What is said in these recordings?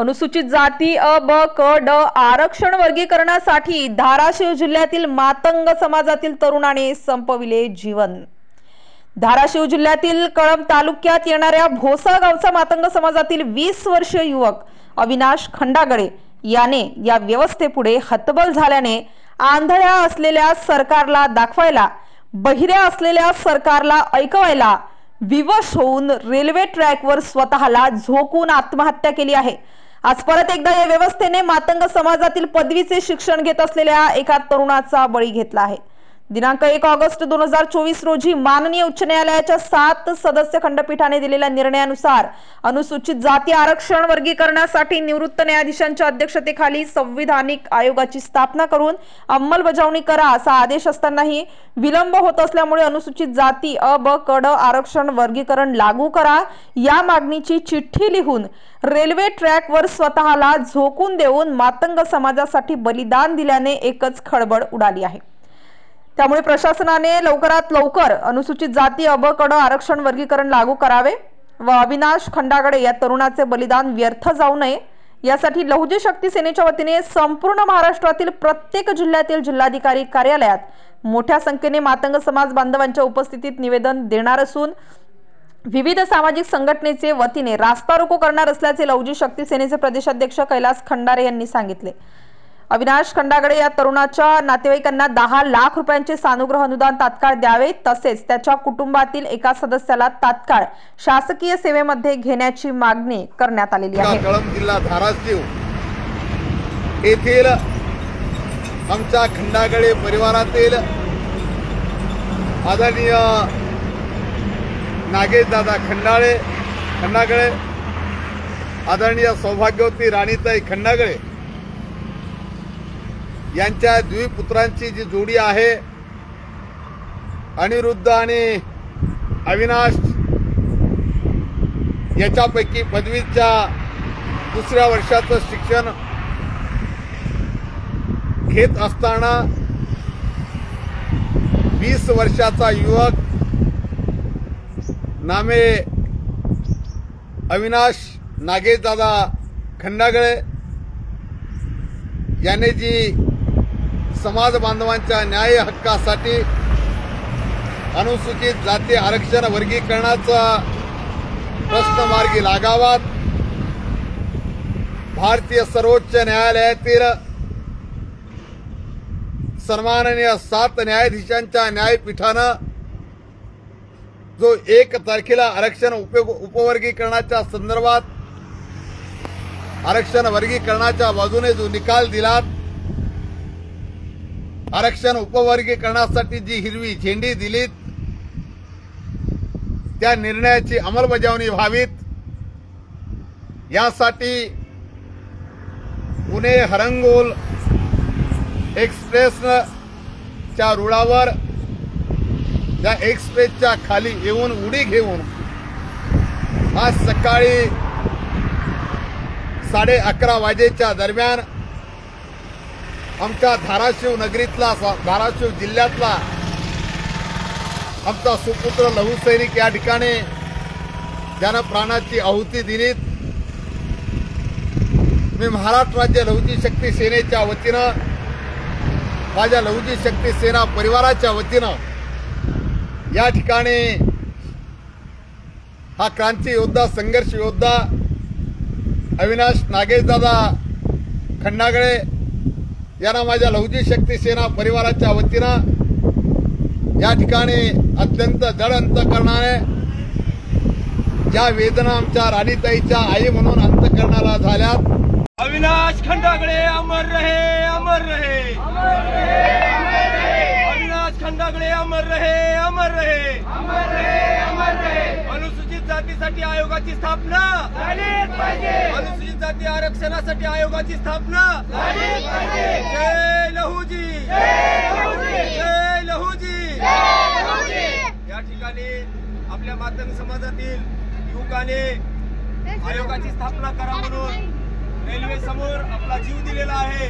अनुसूचित जाती अ, ब, क, ड आरक्षण वर्गीकरणासाठी धाराशिव जिल्ह्यातील मातंग समाजातील तरुणाने संपविले जीवन। धाराशिव जिल्ह्यातील कळंब तालुक्यात येणाऱ्या भोसा गावचा मातंग समाजातील 20 वर्षीय युवक अविनाश खंडागळे याने या व्यवस्थेपुढे हतबल झाल्याने आंधळ्या असलेल्या सरकारला दाखवायला, बहिऱ्या असलेल्या सरकारला ऐकवायला विवश होऊन रेल्वे ट्रॅकवर स्वतःला झोकून आत्महत्या केली आहे। आज परत एकदा या व्यवस्थेने मातंग समाजातील पदवीचे शिक्षण घेत असलेल्या एका तरुणाचा बळी घेतला आहे। दिनांक 1 ऑगस्ट 2024 रोजी माननीय उच्च न्यायालयाच्या 7 सदस्य खंडपीठाने दिलेल्या निर्णयानुसार अनुसूचित जाती आरक्षण वर्गीकरणासाठी निवृत्त न्यायाधीशांच्या अध्यक्षतेखाली संविधानिक आयोगाची स्थापना करून अंमलबजावणी करा असा आदेश असतानाही विलंब होत असल्यामुळे अनुसूचित जाती अ, ब, क, ड आरक्षण वर्गीकरण लागू करा या मागणीची चिठ्ठी लिहून रेल्वे ट्रॅकवर स्वतःला झोकून देऊन मातंग समाजासाठी बलिदान दिल्याने एकच खळबळ उडाली आहे। त्यामुळे प्रशासनाने लवकरात लवकर अनुसूचित जाती अ, ब, क, ड आरक्षण वर्गीकरण लागू करावे व अविनाश खंडागळे या तरुणाचे बलिदान व्यर्थ जाऊ नये यासाठी लहुजी शक्ती सेनेच्या वतीने संपूर्ण महाराष्ट्रातील प्रत्येक जिल्ह्यातील जिल्हाधिकारी कार्यालयात मोठ्या संख्येने मातंग समाज बांधवांच्या उपस्थितीत निवेदन देणार असून विविध सामाजिक संघटनेचे वतीने रास्ता रोको करणार असल्याचे लहुजी शक्ती सेनेचे प्रदेशाध्यक्ष कैलास खंडारे यांनी सांगितले। अविनाश खंडागळे या तरुणाच्या नातेवाईकांना 10 लाख रुपयांचे सानुग्रह अनुदान तात्काळ द्यावे तसेच त्याच्या कुटुंबातील एका सदस्याला तात्काळ शासकीय सेवेमध्ये घेण्याची मागणी करण्यात आलेली आहे। कळंब जिल्हा धाराशिव येथील आमच्या खंडागळे परिवारातील आदरणीय नागेश दादा खंडागळे आदरणीय सौभाग्यवती राणीताई खंडागळे यांच्या द्विपुत्रांची जी जोडी आहे अनिरुद्ध आणि अविनाश याच्यापैकी पदवीच्या दुसऱ्या वर्षाचं शिक्षण घेत असताना 20 वर्षाचा युवक नामे अविनाश नागेशदादा खंडागळे याने जी समाज बांधवांच्या न्याय हक्कासाठी अनुसूचित जाती आरक्षण वर्गीकरणाचा प्रश्न मार्गी लागावा, भारतीय सर्वोच्च न्यायालयातील सन्माननीय 7 न्यायाधीशांच्या न्यायपीठानं जो 1 तारखेला आरक्षण उपवर्गीकरणाच्या संदर्भात आरक्षण वर्गीकरणाच्या बाजूने जो निकाल दिला, आरक्षण उपवर्गीकरणासाठी जी हिरवी झेंडी दिली त्या निर्णयाची अंमलबजावणी व्हावीत यासाठी पुणे हरंगोल एक्सप्रेसच्या रुळावर त्या एक्सप्रेसच्या खाली येऊन उडी घेऊन आज सकाळी 11:30 वाजेच्या दरम्यान आमच्या धाराशिव नगरीतला धाराशिव जिल्ह्यातला आमचा सुपुत्र लहू सैनिक या ठिकाणी त्यानं प्राणाची आहुती दिली। मी महाराष्ट्र राज्य लहुजी शक्ती सेनेच्या वतीनं माझ्या लहुजी शक्ती सेना परिवाराच्या वतीनं या ठिकाणी हा क्रांती योद्धा संघर्ष योद्धा अविनाश नागेशदादा खंडागळे यांना माझ्या लहुजी शक्ती सेना परिवाराच्या वतीनं या ठिकाणी अत्यंत जड अंतकरणाने ज्या वेदना आमच्या राणीताईच्या आई म्हणून अंतकरणाला झाल्यात। अविनाश खंडागळे अमर रहे, अमर रहे, अविनाश खंडागळे अमर रहे, अमर रहे, अमर रहे। अनुसूचित जातीसाठी आयोगाची स्थापना झालीच पाहिजे, अनुसूचित जाती आरक्षणासाठी आयोगाची स्थापना झालीच पाहिजे। जय लहुजी, जय लहुजी, जय लहुजी, जय लहुजी। या ठिकाणी आपल्या मातंग समाजातील युवकाने आयोगाची स्थापना करा म्हणून रेल्वे समोर आपला जीव दिलेला आहे।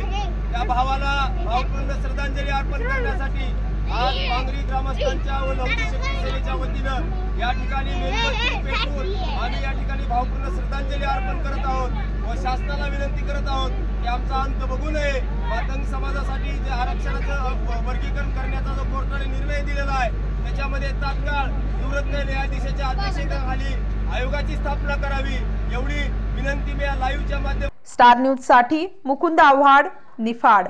त्या भावाला भावपूर्ण श्रद्धांजली अर्पण करण्यासाठी आज पांगरी ग्रामस्थांच्या व लवजी शक्ती सेनेच्या वतीनं या ठिकाणी मेणबत्ती पेटवून आम्ही या ठिकाणी भावपूर्ण श्रद्धांजली अर्पण करत आहोत व शासनाला विनंती करत आहोत की आमचा अंत बघू नये. मातंग समाजासाठी जे आरक्षणाचं वर्गीकरण करण्याचा जो कोर्टाने निर्णय दिलेला आहे त्याच्यामध्ये तात्काळ निवृत्त न्यायाधीशाच्या अध्यक्षतेखाली आयोगाची स्थापना करावी एवढी विनंती मी या लाईव्हच्या माध्यमातून. स्टार न्यूज साठी मुकुंद आव्हाड, निफाड.